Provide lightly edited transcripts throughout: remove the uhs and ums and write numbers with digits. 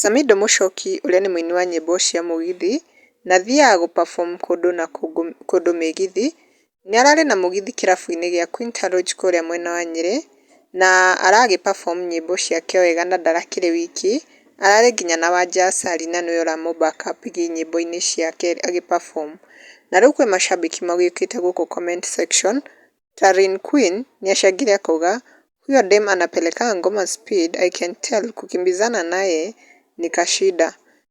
Samido Muchoki ũrĩa nĩ mũini wa nyĩmbo cia mũgithi na athiaga gũ perform kũndũ na kũndũ mĩgithi, nĩ ararĩ na mũgithi kĩrabu-inĩ gĩa Quinta Lodge kũrĩa mwena wa Nyĩrĩ, na aragĩ perform nyĩmbo ciake wega na ndarakĩrĩ wiki, ararĩ nginya na Wanja Asali na nĩwe ũramũ back up nyĩmbo-inĩ ciake agĩ perform. Na rĩu kwĩ macambĩki magĩũkĩte gũkũ comment section, ta Rain Queen nĩacangire akauga huyo dem anapelekanga ngoma speed, I can tell kukimbizana naye ni kashida.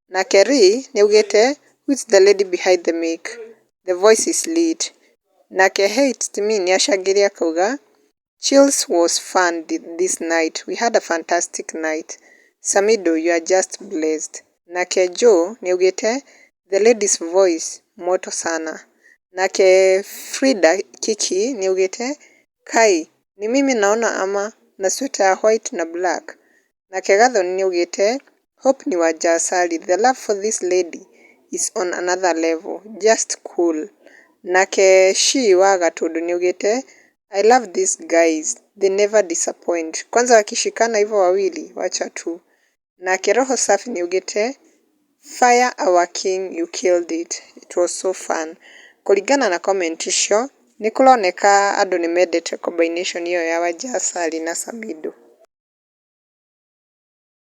Nake Ri nĩaugĩte who is the lady behind the mic, the voice is lit. Nake Hate Timi nĩacangire akauga chills was fun this night, we had a fantastic night, Samido you are just blessed. Nake Joe nĩaugĩte the lady's voice moto sana. Nake Frida Kiki nĩaugĩte Kai ni mimi naona ama na sweta ya white na black. Nake Gathoni nĩaugĩte hope ni Wanja Asali, the love for this lady is on another level, just cool. Nake Shi wa Gatundu nĩaugĩte I love these guys, they never disappoint, kwanza wakishikana hivyo wawili wacha tu. Nake Roho Safi nĩaugĩte fire our king, you killed it, it was so fun. Kũringana na comment icio nĩ kũroneka andũ nĩ mendete combination iyo ya Wanja Asali na Samido.